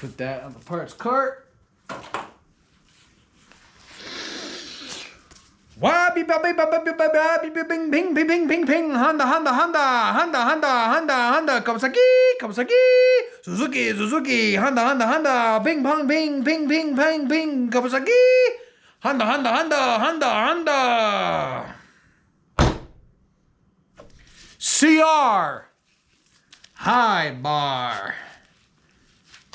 Put that on the parts cart. Bing bing bing bing bing bing. Honda Kawasaki Suzuki Honda bing bong bing bing bing bang bing Kawasaki Honda CR high bar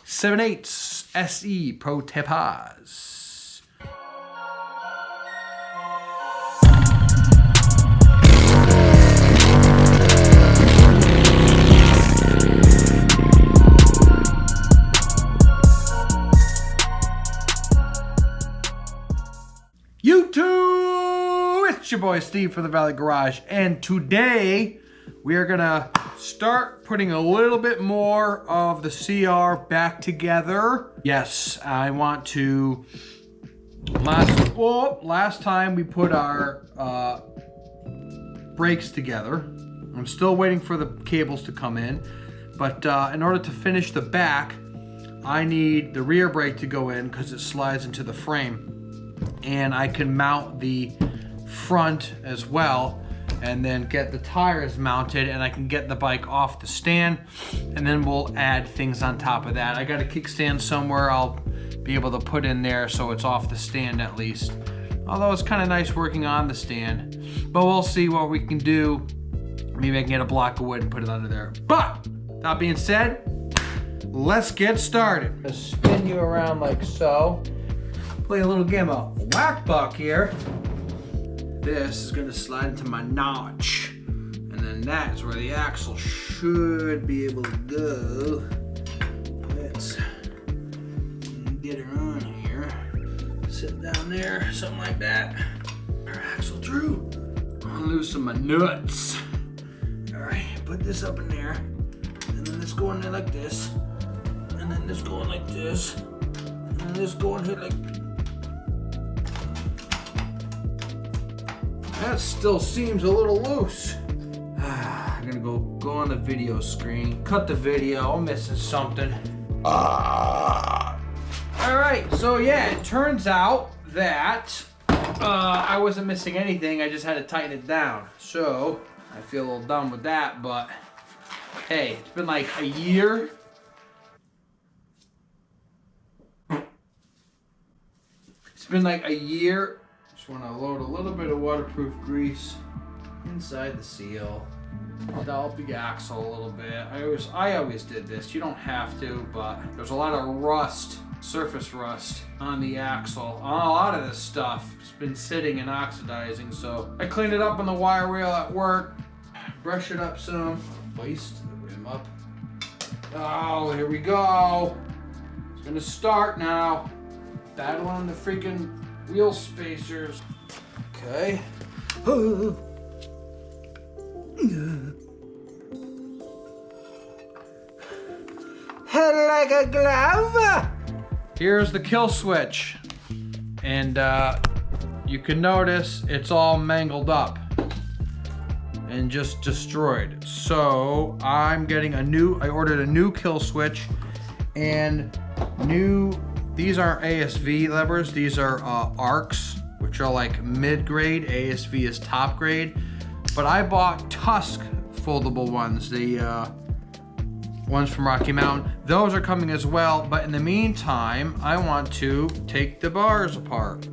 7/8 SE Pro Tepaz. YouTube, it's your boy Steve from the Valley Garage, and today we are gonna start putting a little bit more of the CR back together. Yes, I want to. Last time we put our brakes together. I'm still waiting for the cables to come in, but in order to finish the back, I need the rear brake to go in because it slides into the frame. And I can mount the front as well and then get the tires mounted, and I can get the bike off the stand, and then we'll add things on top of that. I got a kickstand somewhere I'll be able to put in there so it's off the stand at least. Although it's kind of nice working on the stand. But we'll see what we can do. Maybe I can get a block of wood and put it under there. But that being said, let's get started. Just spin you around like so. Play a little game of whack buck here. This is gonna slide into my notch, and then that's where the axle should be able to go. Let's get her on here. Sit down there, something like that. Our axle through. I'll loosen my nuts. All right, put this up in there, and then this go in there like this, and then this going like this, and then this going here like. That still seems a little loose. I'm gonna go on the video screen, cut the video, I'm missing something. All right, so yeah, it turns out that I wasn't missing anything, I just had to tighten it down. So, I feel a little dumb with that, but hey, it's been like a year. It's been like a year. Just want to load a little bit of waterproof grease inside the seal. Dollop the axle a little bit. I always did this. You don't have to, but there's a lot of rust, surface rust on the axle. On a lot of this stuff, it's been sitting and oxidizing. So I cleaned it up on the wire wheel at work. Brush it up some. Hoist the rim up. Oh, here we go. It's gonna start now. Battling the freaking wheel spacers. Okay. Like a glove. Here's the kill switch, and you can notice it's all mangled up and just destroyed. So I'm getting I ordered a new kill switch and these aren't ASV levers, these are arcs, which are like mid-grade. ASV is top grade. But I bought Tusk foldable ones, the ones from Rocky Mountain. Those are coming as well, but in the meantime, I want to take the bars apart.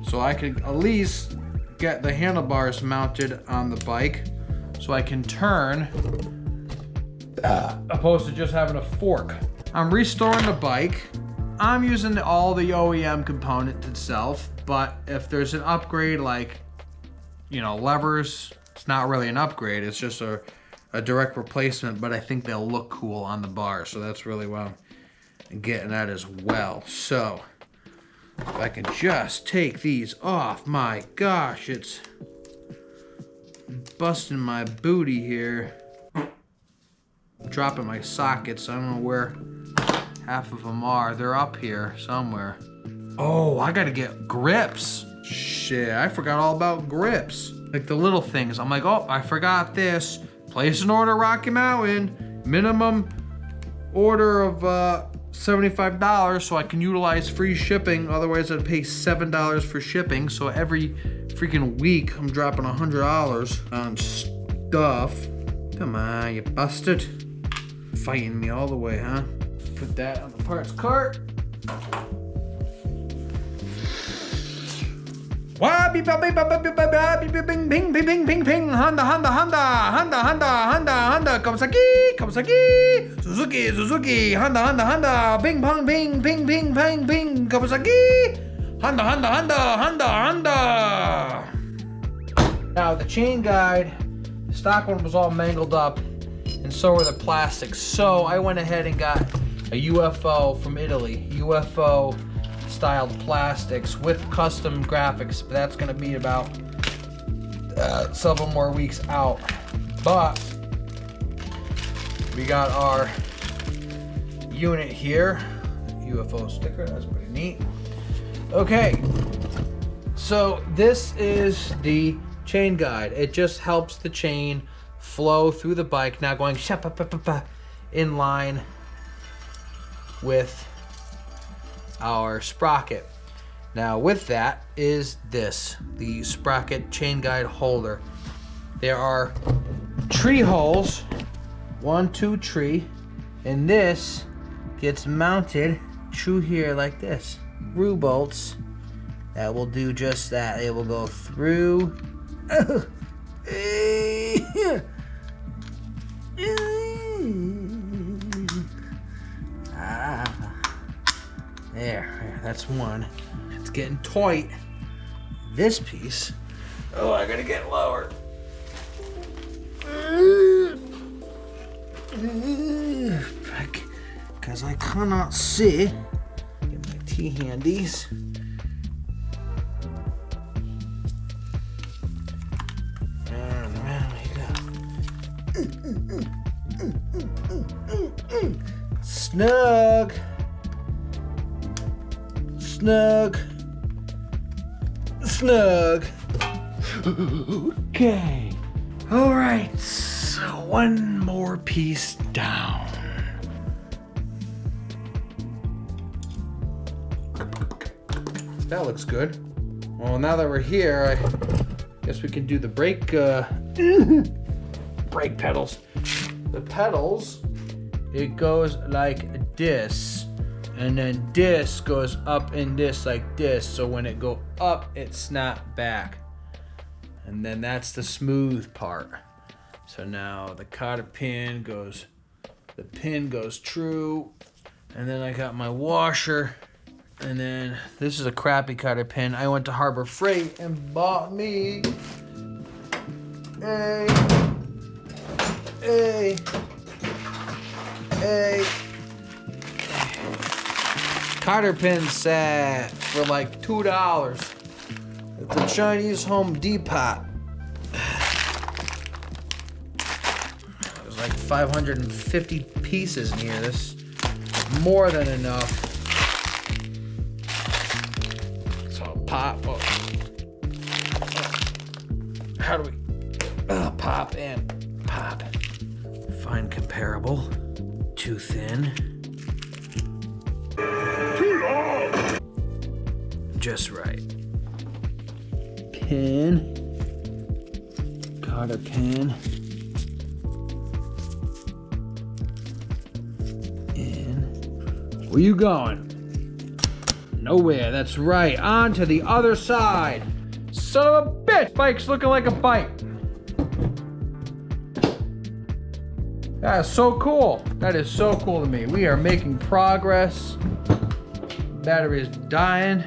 So I could at least get the handlebars mounted on the bike so I can turn, opposed to just having a fork. I'm restoring the bike. I'm using all the OEM component itself, but if there's an upgrade like, you know, levers, it's not really an upgrade, it's just a direct replacement, but I think they'll look cool on the bar, so that's really what I'm getting at as well. So, if I can just take these off, my gosh, it's busting my booty here. I'm dropping my sockets, I don't know where half of them are. They're up here somewhere. Oh, I gotta get grips. Shit, I forgot all about grips. Like the little things. I'm like, oh, I forgot this. Place an order, Rocky Mountain. Minimum order of $75 so I can utilize free shipping. Otherwise I'd pay $7 for shipping. So every freaking week I'm dropping $100 on stuff. Come on, you bastard. Fighting me all the way, huh? Put that on the parts cart. Wah, beep, beep, beep, beep, beep, beep, beep, ping, ping, ping, ping, ping, ping, Honda, Honda, Honda, Honda, Honda, Honda, Honda, Kawasaki, Kawasaki, Suzuki, Suzuki, Honda, Honda, Honda, ping, pong, ping, ping, ping, ping, ping, Kawasaki, Honda, Honda, Honda, Honda, Honda. Now the chain guide, the stock one was all mangled up, and so were the plastics. So I went ahead and got a UFO from Italy, UFO styled plastics with custom graphics, but that's going to be about several more weeks out. But we got our unit here, UFO sticker, that's pretty neat. Okay, so this is the chain guide. It just helps the chain flow through the bike, now going in line with our sprocket. Now with that is this, the sprocket chain guide holder. There are tree holes, 1, 2 tree, and this gets mounted through here like this. Screw bolts that will do just that. They will go through. There, that's one. It's getting tight. This piece, oh, I gotta get lower. Because I cannot see. Get my T-handies. And there we go. Snug. Snug. Snug. Okay. All right. So one more piece down. That looks good. Well, now that we're here, I guess we can do the brake brake pedals. The pedals, it goes like this. And then this goes up in this like this. So when it go up, it snap back. And then that's the smooth part. So now the cotter pin goes, the pin goes true. And then I got my washer. And then this is a crappy cotter pin. I went to Harbor Freight and bought me a cotter pin set for like $2 at the Chinese Home Depot. There's like 550 pieces in here. This is more than enough. So I'll pop. How do we pop and pop? Find comparable. Too thin. Just right. Pin. Cotter pin. In. Where you going? Nowhere. That's right. On to the other side. Son of a bitch! Bike's looking like a bike. That is so cool. That is so cool to me. We are making progress. Battery is dying.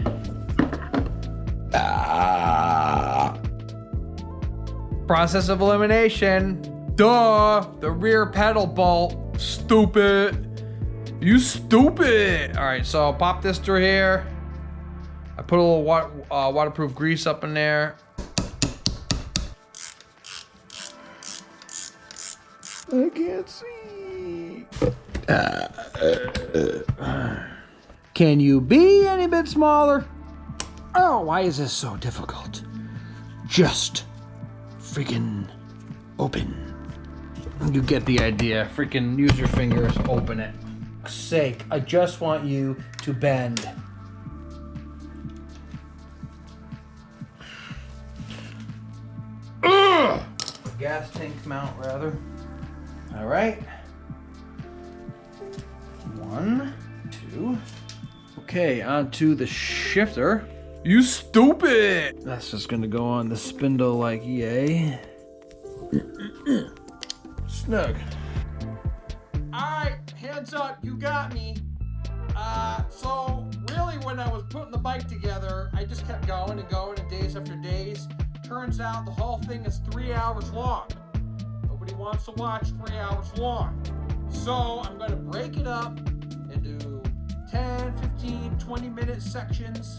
Process of elimination. Duh. The rear pedal bolt. Stupid. You stupid. All right, so I'll pop this through here. I put a little waterproof grease up in there. I can't see. Can you be any bit smaller? Oh, why is this so difficult? Just freaking open. You get the idea. Freaking use your fingers, open it. sake, I just want you to bend. Ugh! Gas tank mount, rather. All right. 1, 2. Okay, onto the shifter. You stupid! That's just gonna go on the spindle like yay. Snug. Alright, hands up, you got me. So really when I was putting the bike together, I just kept going and going and days after days. Turns out the whole thing is 3 hours long. Nobody wants to watch 3 hours long. So I'm gonna break it up into 10, 15, 20-minute sections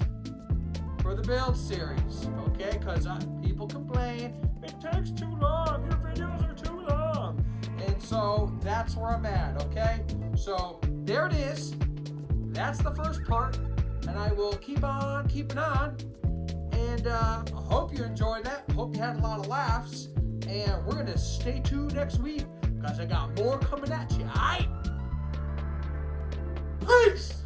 for the build series, okay? Because people complain, it takes too long, your videos are too long. And so that's where I'm at, okay? So there it is. That's the first part. And I will keep on keeping on. And I hope you enjoyed that. Hope you had a lot of laughs. And we're going to stay tuned next week because I got more coming at you, all right? Peace!